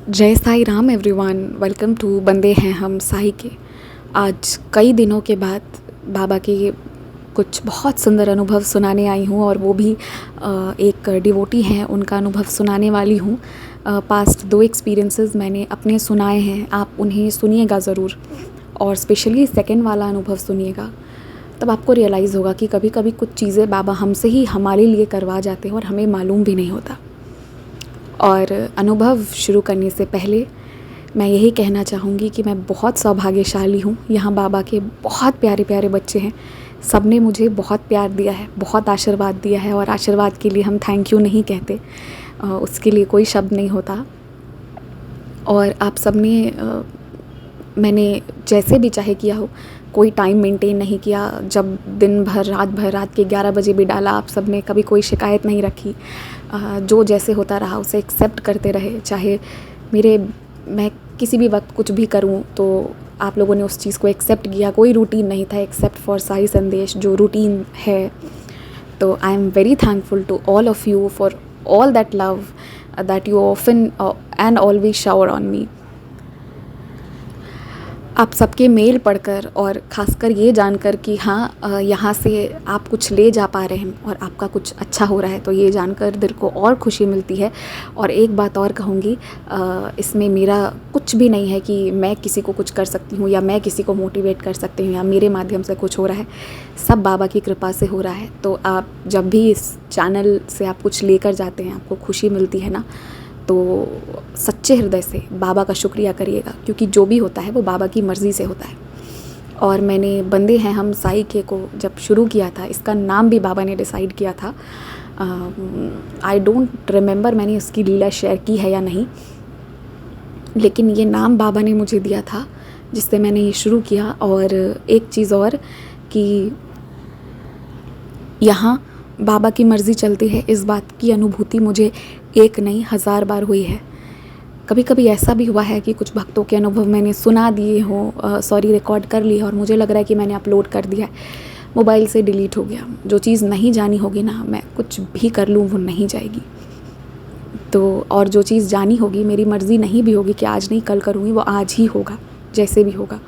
जय Sai Ram everyone, welcome to बंदे हैं हम साई के। आज कई दिनों के बाद बाबा के कुछ बहुत सुंदर अनुभव सुनाने आई हूँ और वो भी एक डिवोटी हैं उनका अनुभव सुनाने वाली हूँ। पास्ट 2 एक्सपीरियंसेस मैंने अपने सुनाए हैं, आप उन्हें सुनिएगा ज़रूर और स्पेशली सेकंड वाला अनुभव सुनिएगा। तब आपको रियलाइज़ होगा कि कभी कभी कुछ चीज़ें बाबा हमसे ही हमारे लिए करवा जाते हैं और हमें मालूम भी नहीं होता। और अनुभव शुरू करने से पहले मैं यही कहना चाहूँगी कि मैं बहुत सौभाग्यशाली हूँ। यहाँ बाबा के बहुत प्यारे प्यारे बच्चे हैं, सब ने मुझे बहुत प्यार दिया है, बहुत आशीर्वाद दिया है और आशीर्वाद के लिए हम थैंक यू नहीं कहते, उसके लिए कोई शब्द नहीं होता। और आप सब ने मैंने जैसे भी चाहे किया हो, कोई टाइम मेंटेन नहीं किया, जब दिन भर रात के 11 बजे भी डाला, आप सब ने कभी कोई शिकायत नहीं रखी। जो जैसे होता रहा उसे एक्सेप्ट करते रहे। चाहे मैं किसी भी वक्त कुछ भी करूं तो आप लोगों ने उस चीज़ को एक्सेप्ट किया। कोई रूटीन नहीं था एक्सेप्ट फॉर साई संदेश जो रूटीन है। तो I am very thankful to all of you for all that love that you often and always shower on me. आप सबके मेल पढ़कर और ख़ासकर ये जानकर कि हाँ, यहाँ से आप कुछ ले जा पा रहे हैं और आपका कुछ अच्छा हो रहा है, तो ये जानकर दिल को और खुशी मिलती है। और एक बात और कहूँगी, इसमें मेरा कुछ भी नहीं है कि मैं किसी को कुछ कर सकती हूँ या मैं किसी को मोटिवेट कर सकती हूँ या मेरे माध्यम से कुछ हो रहा है। सब बाबा की कृपा से हो रहा है। तो आप जब भी इस चैनल से आप कुछ लेकर जाते हैं, आपको खुशी मिलती है ना, तो सच्चे हृदय से बाबा का शुक्रिया करिएगा, क्योंकि जो भी होता है वो बाबा की मर्ज़ी से होता है। और मैंने बंदे हैं हम साई के को जब शुरू किया था, इसका नाम भी बाबा ने डिसाइड किया था। आई डोंट रिमेंबर मैंने इसकी लीला शेयर की है या नहीं, लेकिन ये नाम बाबा ने मुझे दिया था जिससे मैंने ये शुरू किया। और एक चीज़ और कि यहाँ बाबा की मर्ज़ी चलती है, इस बात की अनुभूति मुझे एक नहीं 1000 बार हुई है। कभी कभी ऐसा भी हुआ है कि कुछ भक्तों के अनुभव मैंने सुना दिए हो, रिकॉर्ड कर लिया और मुझे लग रहा है कि मैंने अपलोड कर दिया है, मोबाइल से डिलीट हो गया। जो चीज़ नहीं जानी होगी ना, मैं कुछ भी कर लूँ वो नहीं जाएगी। तो और जो चीज़ जानी होगी, मेरी मर्ज़ी नहीं भी होगी कि आज नहीं कल करूँगी, वो आज ही होगा जैसे भी होगा।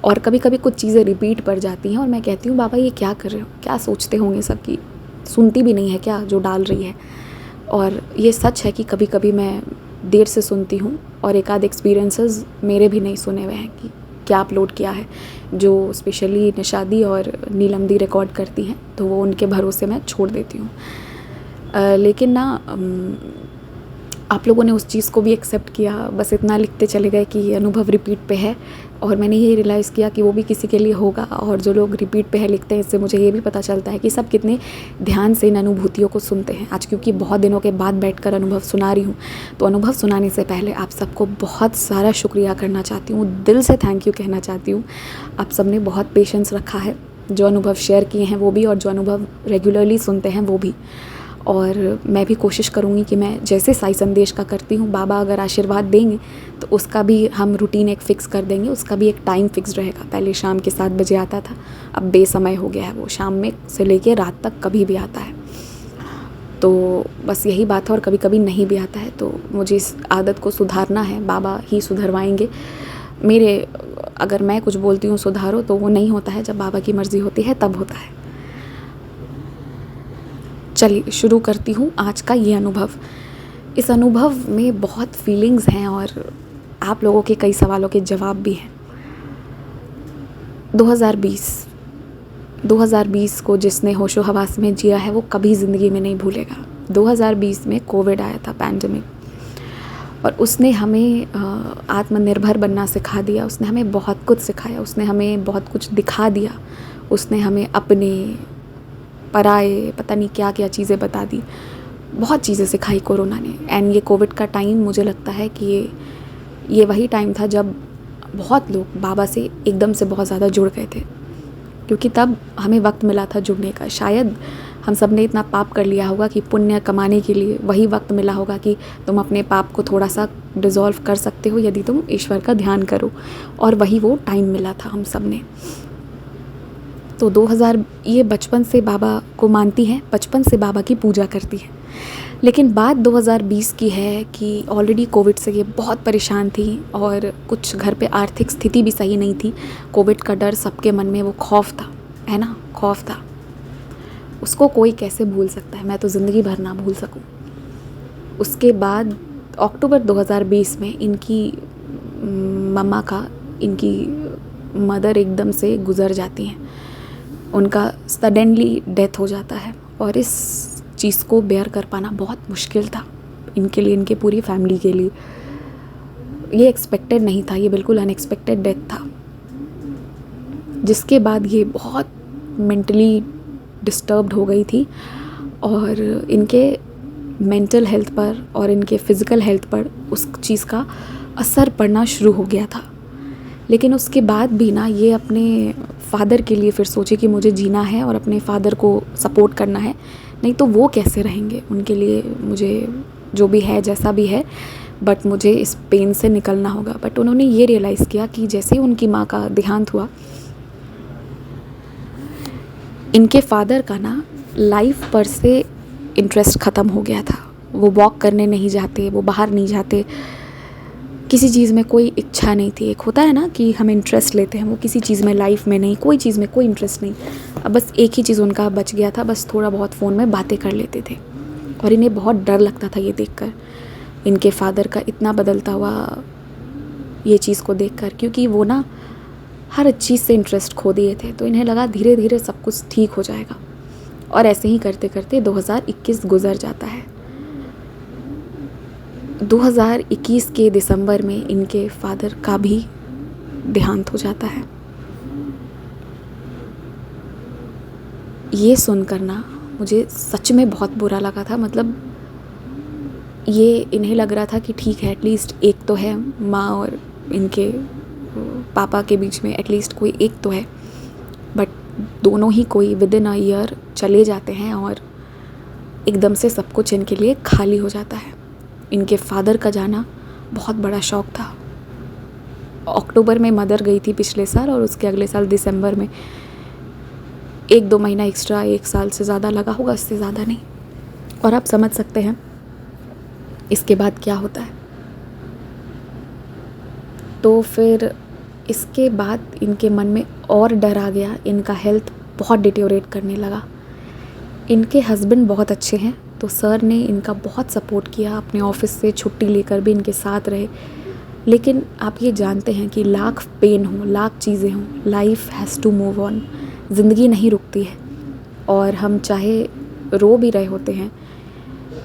और कभी कभी कुछ चीज़ें रिपीट पड़ जाती हैं और मैं कहती हूँ बाबा ये क्या कर रहे हो, क्या सोचते होंगे सबकी, सुनती भी नहीं है क्या जो डाल रही है। और ये सच है कि कभी कभी मैं देर से सुनती हूँ और एक आध एक्सपीरियंसेस मेरे भी नहीं सुने हुए हैं कि क्या अपलोड किया है, जो स्पेशली निशादी और नीलम दी रिकॉर्ड करती हैं, तो वो उनके भरोसे मैं छोड़ देती हूँ। लेकिन ना, आप लोगों ने उस चीज़ को भी एक्सेप्ट किया, बस इतना लिखते चले गए कि अनुभव रिपीट पे है। और मैंने ये रियलाइज़ किया कि वो भी किसी के लिए होगा। और जो लोग रिपीट पे है लिखते हैं, इससे मुझे ये भी पता चलता है कि सब कितने ध्यान से इन अनुभूतियों को सुनते हैं। आज क्योंकि बहुत दिनों के बाद बैठकर अनुभव सुना रही हूँ, तो अनुभव सुनाने से पहले आप सबको बहुत सारा शुक्रिया करना चाहती हूँ, दिल से थैंक यू कहना चाहती हूँ। आप सब ने बहुत पेशेंस रखा है, जो अनुभव शेयर किए हैं वो भी और जो अनुभव रेगुलरली सुनते हैं वो भी। और मैं भी कोशिश करूँगी कि मैं जैसे साई संदेश का करती हूँ, बाबा अगर आशीर्वाद देंगे तो उसका भी हम रूटीन एक फ़िक्स कर देंगे, उसका भी एक टाइम फ़िक्स रहेगा। पहले शाम के 7 बजे आता था, अब बेसमय हो गया है, वो शाम में से लेके रात तक कभी भी आता है। तो बस यही बात है, और कभी कभी नहीं भी आता है, तो मुझे इस आदत को सुधारना है। बाबा ही सुधरवाएंगे मेरे, अगर मैं कुछ बोलती हूँ सुधारो, तो वो नहीं होता है। जब बाबा की मर्ज़ी होती है तब होता है। चलिए शुरू करती हूँ आज का ये अनुभव। इस अनुभव में बहुत फीलिंग्स हैं और आप लोगों के कई सवालों के जवाब भी हैं। 2020 को जिसने होशो हवास में जिया है वो कभी ज़िंदगी में नहीं भूलेगा। 2020 में कोविड आया था, पैंडमिक, और उसने हमें आत्मनिर्भर बनना सिखा दिया। उसने हमें बहुत कुछ सिखाया, उसने हमें बहुत कुछ दिखा दिया, उसने हमें अपने पराए पता नहीं क्या क्या चीज़ें बता दी, बहुत चीज़ें सिखाई कोरोना ने। एंड ये कोविड का टाइम मुझे लगता है कि ये वही टाइम था जब बहुत लोग बाबा से एकदम से बहुत ज़्यादा जुड़ गए थे, क्योंकि तब हमें वक्त मिला था जुड़ने का। शायद हम सब ने इतना पाप कर लिया होगा कि पुण्य कमाने के लिए वही वक्त मिला होगा कि तुम अपने पाप को थोड़ा सा डिज़ोल्व कर सकते हो यदि तुम ईश्वर का ध्यान करो, और वही वो टाइम मिला था हम सब ने। तो 2000 ये बचपन से बाबा को मानती हैं, बचपन से बाबा की पूजा करती है। लेकिन बात 2020 की है कि ऑलरेडी कोविड से ये बहुत परेशान थी और कुछ घर पे आर्थिक स्थिति भी सही नहीं थी। कोविड का डर सबके मन में, वो खौफ था, है ना, खौफ था। उसको कोई कैसे भूल सकता है, मैं तो ज़िंदगी भर ना भूल सकूं। उसके बाद अक्टूबर 2020 में इनकी मम्मा का, इनकी मदर एकदम से गुज़र जाती हैं। उनका सडनली डेथ हो जाता है और इस चीज़ को बेयर कर पाना बहुत मुश्किल था इनके लिए, इनके पूरी फैमिली के लिए। ये एक्सपेक्टेड नहीं था, ये बिल्कुल अनएक्सपेक्टेड डेथ था, जिसके बाद ये बहुत मेंटली डिस्टर्ब्ड हो गई थी और इनके मेंटल हेल्थ पर और इनके फ़िज़िकल हेल्थ पर उस चीज़ का असर पड़ना शुरू हो गया था। लेकिन उसके बाद भी ना ये अपने फ़ादर के लिए फिर सोचे कि मुझे जीना है और अपने फ़ादर को सपोर्ट करना है, नहीं तो वो कैसे रहेंगे। उनके लिए मुझे जो भी है, जैसा भी है, बट मुझे इस पेन से निकलना होगा। बट उन्होंने ये रियलाइज़ किया कि जैसे ही उनकी माँ का देहांत हुआ, इनके फ़ादर का ना लाइफ पर से इंटरेस्ट ख़त्म हो गया था। वो वॉक करने नहीं जाते, वो बाहर नहीं जाते, किसी चीज़ में कोई इच्छा नहीं थी। एक होता है ना कि हम इंटरेस्ट लेते हैं, वो किसी चीज़ में लाइफ में नहीं, कोई चीज़ में कोई इंटरेस्ट नहीं। अब बस एक ही चीज़ उनका बच गया था, बस थोड़ा बहुत फ़ोन में बातें कर लेते थे। और इन्हें बहुत डर लगता था ये देखकर, इनके फ़ादर का इतना बदलता हुआ ये चीज़ को देखकर, क्योंकि वो ना हर चीज़ से इंटरेस्ट खो दिए थे। तो इन्हें लगा धीरे धीरे सब कुछ ठीक हो जाएगा। और ऐसे ही करते करते 2021 गुज़र जाता है। 2021 के दिसंबर में इनके फ़ादर का भी देहांत हो जाता है। ये सुनकर ना मुझे सच में बहुत बुरा लगा था। मतलब ये इन्हें लग रहा था कि ठीक है, एटलीस्ट एक तो है, माँ और इनके पापा के बीच में एटलीस्ट कोई एक तो है। बट दोनों ही कोई विदिन अ ईयर चले जाते हैं और एकदम से सब कुछ इनके लिए खाली हो जाता है। इनके फ़ादर का जाना बहुत बड़ा शौक था। अक्टूबर में मदर गई थी पिछले साल और उसके अगले साल दिसंबर में। 1-2 महीना एक्स्ट्रा, 1 साल से ज़्यादा लगा होगा, इससे ज़्यादा नहीं। और आप समझ सकते हैं इसके बाद क्या होता है। तो फिर इसके बाद इनके मन में और डर आ गया, इनका हेल्थ बहुत डिटेरियोरेट करने लगा। इनके हस्बैंड बहुत अच्छे हैं, तो सर ने इनका बहुत सपोर्ट किया, अपने ऑफिस से छुट्टी लेकर भी इनके साथ रहे। लेकिन आप ये जानते हैं कि लाख पेन हो, लाख चीज़ें हों, life has to move on. ज़िंदगी नहीं रुकती है और हम चाहे रो भी रहे होते हैं,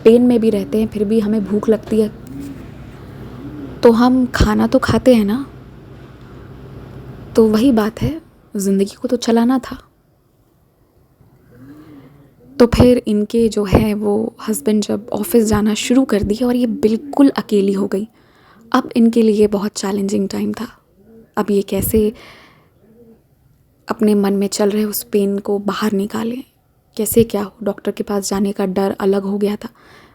पेन में भी रहते हैं, फिर भी हमें भूख लगती है तो हम खाना तो खाते हैं ना। तो वही बात है, ज़िंदगी को तो चलाना था। तो फिर इनके जो है वो हस्बैंड जब ऑफिस जाना शुरू कर दिया और ये बिल्कुल अकेली हो गई। अब इनके लिए बहुत चैलेंजिंग टाइम था। अब ये कैसे अपने मन में चल रहे उस पेन को बाहर निकालें, कैसे क्या हो। डॉक्टर के पास जाने का डर अलग हो गया था।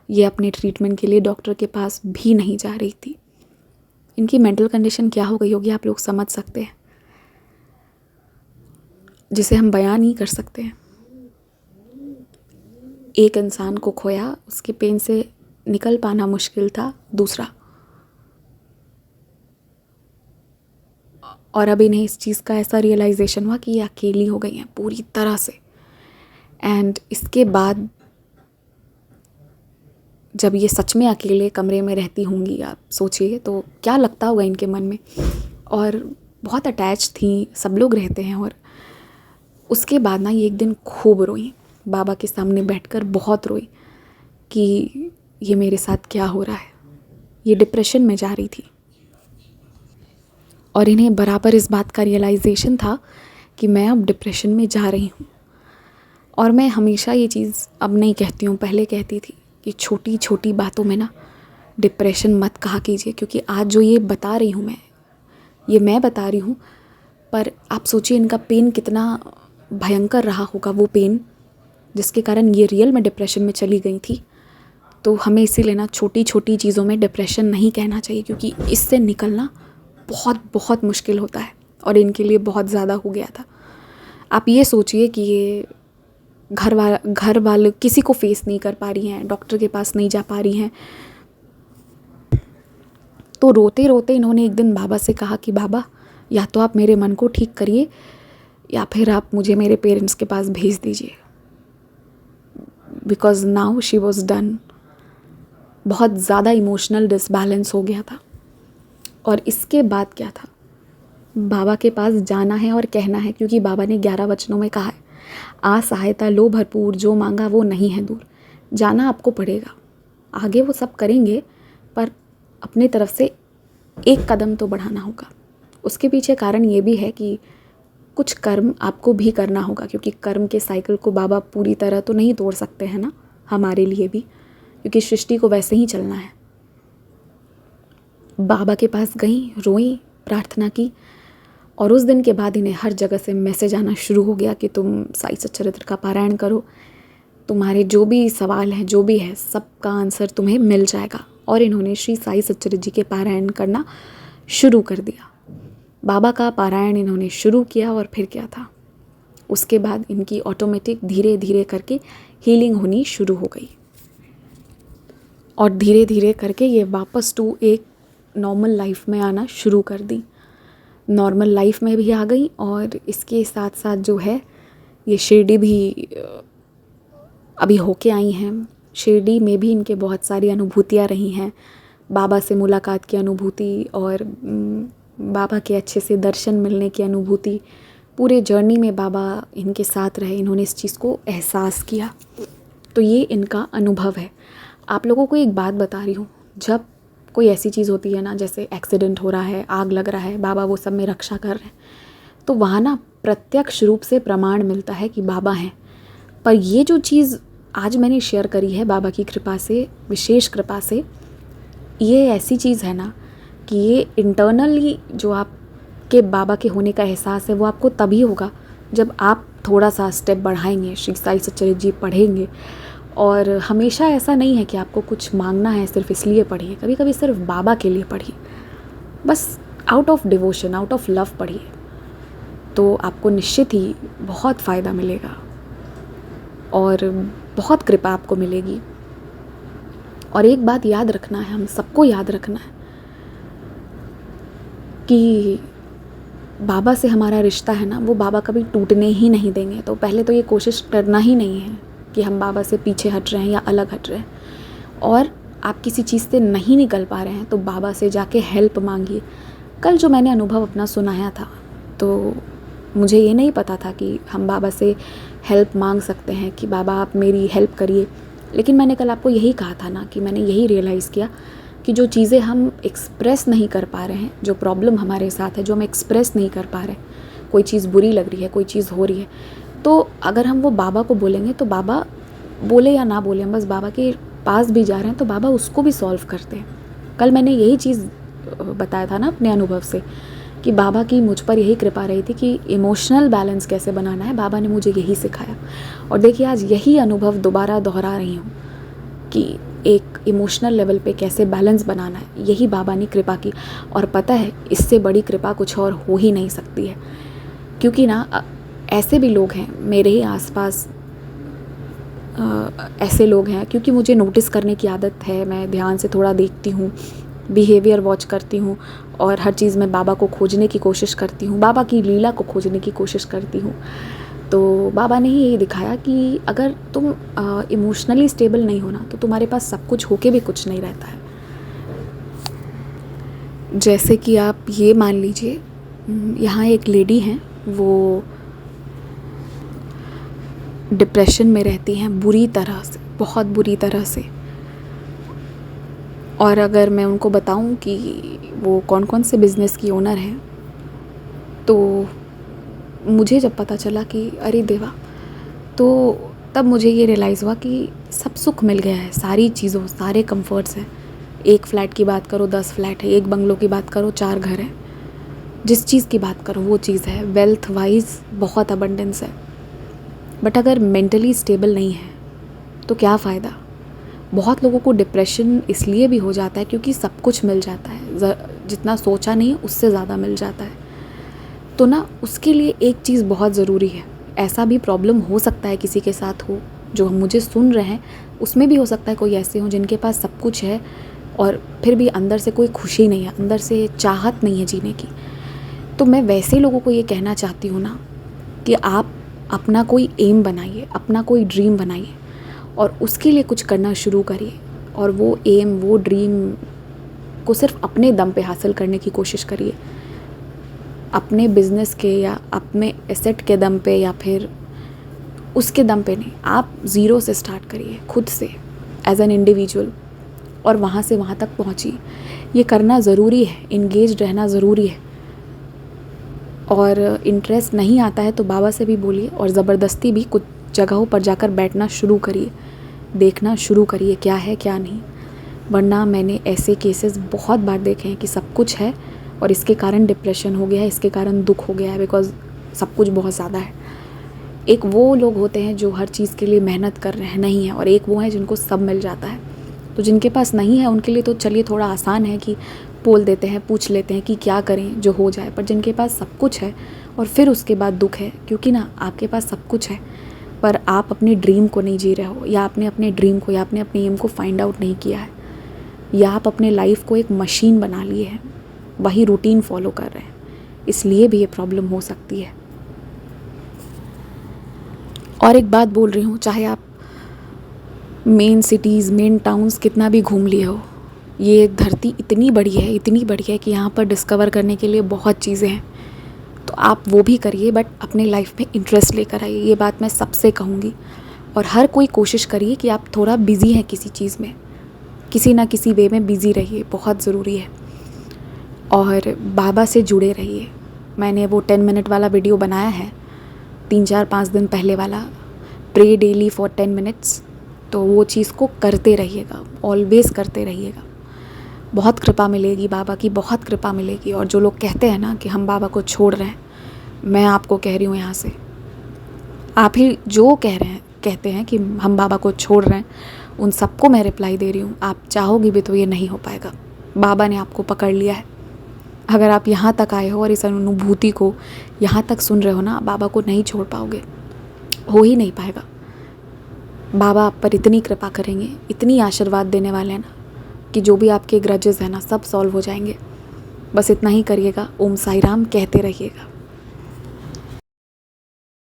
ये अपने ट्रीटमेंट के लिए डॉक्टर के पास भी नहीं जा रही थी। इनकी मेंटल कंडीशन क्या हो गई होगी आप लोग समझ सकते हैं, जिसे हम बयान नहीं कर सकते हैं। एक इंसान को खोया, उसके पेन से निकल पाना मुश्किल था। दूसरा, और अब इन्हें इस चीज़ का ऐसा रियलाइजेशन हुआ कि ये अकेली हो गई हैं पूरी तरह से। एंड इसके बाद जब ये सच में अकेले कमरे में रहती होंगी, आप सोचिए तो क्या लगता होगा इनके मन में। और बहुत अटैच थी, सब लोग रहते हैं। और उसके बाद ना ये एक दिन खूब रोई, बाबा के सामने बैठकर बहुत रोई कि ये मेरे साथ क्या हो रहा है। ये डिप्रेशन में जा रही थी और इन्हें बराबर इस बात का रियलाइजेशन था कि मैं अब डिप्रेशन में जा रही हूँ। और मैं हमेशा ये चीज़ अब नहीं कहती हूँ, पहले कहती थी कि छोटी छोटी बातों में ना डिप्रेशन मत कहा कीजिए। क्योंकि आज जो ये बता रही हूँ मैं बता रही हूँ, पर आप सोचिए इनका पेन कितना भयंकर रहा होगा, वो पेन जिसके कारण ये रियल में डिप्रेशन में चली गई थी। तो हमें इसीलिए ना छोटी छोटी चीज़ों में डिप्रेशन नहीं कहना चाहिए, क्योंकि इससे निकलना बहुत बहुत मुश्किल होता है और इनके लिए बहुत ज़्यादा हो गया था। आप ये सोचिए कि ये घर वाले किसी को फेस नहीं कर पा रही हैं, डॉक्टर के पास नहीं जा पा रही हैं। तो रोते रोते इन्होंने एक दिन बाबा से कहा कि बाबा, या तो आप मेरे मन को ठीक करिए या फिर आप मुझे मेरे पेरेंट्स के पास भेज दीजिए, because now she was done. बहुत ज़्यादा इमोशनल डिसबैलेंस हो गया था। और इसके बाद क्या था, बाबा के पास जाना है और कहना है, क्योंकि बाबा ने 11 वचनों में कहा है, आ सहायता लो भरपूर, जो मांगा वो नहीं है दूर। जाना आपको पड़ेगा, आगे वो सब करेंगे, पर अपने तरफ से एक कदम तो बढ़ाना होगा। उसके पीछे कारण ये भी है कि कुछ कर्म आपको भी करना होगा, क्योंकि कर्म के साइकिल को बाबा पूरी तरह तो नहीं तोड़ सकते हैं ना, हमारे लिए भी, क्योंकि सृष्टि को वैसे ही चलना है। बाबा के पास गई, रोई, प्रार्थना की, और उस दिन के बाद इन्हें हर जगह से मैसेज आना शुरू हो गया कि तुम साई सच्चरित्र का पारायण करो, तुम्हारे जो भी सवाल हैं, जो भी है, सबका आंसर तुम्हें मिल जाएगा। और इन्होंने श्री साई सच्चरित्र जी के पारायण करना शुरू कर दिया। बाबा का पारायण इन्होंने शुरू किया और फिर क्या था, उसके बाद इनकी ऑटोमेटिक धीरे धीरे करके हीलिंग होनी शुरू हो गई, और धीरे धीरे करके ये वापस टू एक नॉर्मल लाइफ में आना शुरू कर दी। नॉर्मल लाइफ में भी आ गई, और इसके साथ साथ जो है ये शिरडी भी अभी होके आई हैं। शिरडी में भी इनके बहुत सारी अनुभूतियाँ रही हैं, बाबा से मुलाकात की अनुभूति और बाबा के अच्छे से दर्शन मिलने की अनुभूति। पूरे जर्नी में बाबा इनके साथ रहे, इन्होंने इस चीज़ को एहसास किया। तो ये इनका अनुभव है। आप लोगों को एक बात बता रही हूँ, जब कोई ऐसी चीज़ होती है ना, जैसे एक्सीडेंट हो रहा है, आग लग रहा है, बाबा वो सब में रक्षा कर रहे हैं, तो वहाँ ना प्रत्यक्ष रूप से प्रमाण मिलता है कि बाबा हैं। पर ये जो चीज़ आज मैंने शेयर करी है बाबा की कृपा से, विशेष कृपा से, ये ऐसी चीज़ है ना कि ये इंटरनली जो आपके बाबा के होने का एहसास है, वो आपको तभी होगा जब आप थोड़ा सा स्टेप बढ़ाएंगे, श्री साई सच्चरित्र जी पढ़ेंगे। और हमेशा ऐसा नहीं है कि आपको कुछ मांगना है सिर्फ इसलिए पढ़िए, कभी कभी सिर्फ बाबा के लिए पढ़िए, बस out of devotion, out of love पढ़िए, तो आपको निश्चित ही बहुत फ़ायदा मिलेगा और बहुत कृपा आपको मिलेगी। और एक बात याद रखना है, हम सबको याद रखना है कि बाबा से हमारा रिश्ता है ना, वो बाबा कभी टूटने ही नहीं देंगे। तो पहले तो ये कोशिश करना ही नहीं है कि हम बाबा से पीछे हट रहे हैं या अलग हट रहे हैं। और आप किसी चीज़ से नहीं निकल पा रहे हैं तो बाबा से जाके हेल्प मांगिए। कल जो मैंने अनुभव अपना सुनाया था, तो मुझे ये नहीं पता था कि हम बाबा से हेल्प मांग सकते हैं कि बाबा आप मेरी हेल्प करिए। लेकिन मैंने कल आपको यही कहा था ना कि मैंने यही रियलाइज़ किया कि जो चीज़ें हम एक्सप्रेस नहीं कर पा रहे हैं, जो प्रॉब्लम हमारे साथ है, जो हम एक्सप्रेस नहीं कर पा रहे, कोई चीज़ बुरी लग रही है, कोई चीज़ हो रही है, तो अगर हम वो बाबा को बोलेंगे तो बाबा बोले या ना बोले, हम बस बाबा के पास भी जा रहे हैं तो बाबा उसको भी सॉल्व करते हैं। कल मैंने यही चीज़ बताया था ना अपने अनुभव से कि बाबा की मुझ पर यही कृपा रही थी कि इमोशनल बैलेंस कैसे बनाना है, बाबा ने मुझे यही सिखाया। और देखिए आज यही अनुभव दोबारा दोहरा रही हूँ कि एक इमोशनल लेवल पे कैसे बैलेंस बनाना है, यही बाबा ने कृपा की। और पता है इससे बड़ी कृपा कुछ और हो ही नहीं सकती है, क्योंकि ना ऐसे भी लोग हैं मेरे ही आसपास, ऐसे लोग हैं, क्योंकि मुझे नोटिस करने की आदत है, मैं ध्यान से थोड़ा देखती हूँ, बिहेवियर वॉच करती हूँ और हर चीज़ में बाबा को खोजने की कोशिश करती हूँ, बाबा की लीला को खोजने की कोशिश करती हूँ। तो बाबा ने ही यही दिखाया कि अगर तुम इमोशनली स्टेबल नहीं हो ना, तो तुम्हारे पास सब कुछ होके भी कुछ नहीं रहता है। जैसे कि आप ये मान लीजिए, यहाँ एक लेडी हैं, वो डिप्रेशन में रहती हैं बुरी तरह से, बहुत बुरी तरह से। और अगर मैं उनको बताऊं कि वो कौन कौन से बिज़नेस की ओनर हैं, तो मुझे जब पता चला कि अरे देवा, तो तब मुझे ये रियलाइज़ हुआ कि सब सुख मिल गया है, सारी चीज़ों, सारे कंफर्ट्स हैं। एक फ़्लैट की बात करो 10 फ्लैट है, एक बंगलों की बात करो 4 घर हैं, जिस चीज़ की बात करो वो चीज़ है, वेल्थ वाइज बहुत अबंडेंस है। बट अगर मेंटली स्टेबल नहीं है तो क्या फ़ायदा। बहुत लोगों को डिप्रेशन इसलिए भी हो जाता है क्योंकि सब कुछ मिल जाता है, जितना सोचा नहीं उससे ज़्यादा मिल जाता है। तो ना उसके लिए एक चीज़ बहुत ज़रूरी है, ऐसा भी प्रॉब्लम हो सकता है किसी के साथ हो, जो मुझे सुन रहे हैं उसमें भी हो सकता है कोई ऐसे हो जिनके पास सब कुछ है और फिर भी अंदर से कोई खुशी नहीं है, अंदर से चाहत नहीं है जीने की। तो मैं वैसे लोगों को ये कहना चाहती हूँ ना कि आप अपना कोई एम बनाइए, अपना कोई ड्रीम बनाइए और उसके लिए कुछ करना शुरू करिए। और वो एम, वो ड्रीम को सिर्फ अपने दम पे हासिल करने की कोशिश करिए, अपने बिजनेस के या अपने एसेट के दम पे या फिर उसके दम पे नहीं। आप ज़ीरो से स्टार्ट करिए, खुद से, एज एन इंडिविजुअल, और वहाँ से वहाँ तक पहुँचिए। ये करना ज़रूरी है, इंगेज रहना ज़रूरी है। और इंटरेस्ट नहीं आता है तो बाबा से भी बोलिए और ज़बरदस्ती भी कुछ जगहों पर जाकर बैठना शुरू करिए, देखना शुरू करिए क्या है क्या नहीं। वरना मैंने ऐसे केसेस बहुत बार देखे हैं कि सब कुछ है और इसके कारण डिप्रेशन हो गया है, इसके कारण दुख हो गया है, बिकॉज़ सब कुछ बहुत ज़्यादा है। एक वो लोग होते हैं जो हर चीज़ के लिए मेहनत कर रहे हैं, नहीं है, और एक वो है जिनको सब मिल जाता है। तो जिनके पास नहीं है उनके लिए तो चलिए थोड़ा आसान है कि बोल देते हैं, पूछ लेते हैं कि क्या करें जो हो जाए। पर जिनके पास सब कुछ है और फिर उसके बाद दुख है, क्योंकि ना आपके पास सब कुछ है पर आप अपने ड्रीम को नहीं जी रहे हो, या आपने अपने ड्रीम को या आपने अपने एम को फाइंड आउट नहीं किया है, या आप अपने लाइफ को एक मशीन बना लिए हैं, वही रूटीन फॉलो कर रहे हैं, इसलिए भी ये प्रॉब्लम हो सकती है। और एक बात बोल रही हूँ, चाहे आप मेन सिटीज़, मेन टाउन्स कितना भी घूम लिए हो, ये धरती इतनी बड़ी है, इतनी बड़ी है कि यहाँ पर डिस्कवर करने के लिए बहुत चीज़ें हैं। तो आप वो भी करिए, बट अपने लाइफ में इंटरेस्ट लेकर आइए, ये बात मैं सबसे कहूँगी। और हर कोई कोशिश करिए कि आप थोड़ा बिज़ी हैं किसी चीज़ में, किसी ना किसी वे में बिज़ी रहिए, बहुत ज़रूरी है। और बाबा से जुड़े रहिए। मैंने वो 10 मिनट वाला वीडियो बनाया है 3-4-5 दिन पहले वाला, प्रे डेली फॉर 10 मिनट्स, तो वो चीज़ को करते रहिएगा, ऑलवेज़ करते रहिएगा। बहुत कृपा मिलेगी, बाबा की बहुत कृपा मिलेगी। और जो लोग कहते हैं ना कि हम बाबा को छोड़ रहे हैं, मैं आपको कह रही हूँ यहाँ से, आप ही जो कहते हैं कि हम बाबा को छोड़ रहे हैं, उन सबको मैं रिप्लाई दे रही हूँ, आप चाहोगी भी तो ये नहीं हो पाएगा। बाबा ने आपको पकड़ लिया है। अगर आप यहाँ तक आए हो और इस अनुभूति को यहाँ तक सुन रहे हो ना, बाबा को नहीं छोड़ पाओगे, हो ही नहीं पाएगा। बाबा आप पर इतनी कृपा करेंगे, इतनी आशीर्वाद देने वाले हैं ना कि जो भी आपके ग्रजेस हैं ना, सब सॉल्व हो जाएंगे। बस इतना ही करिएगा, ओम साई राम कहते रहिएगा।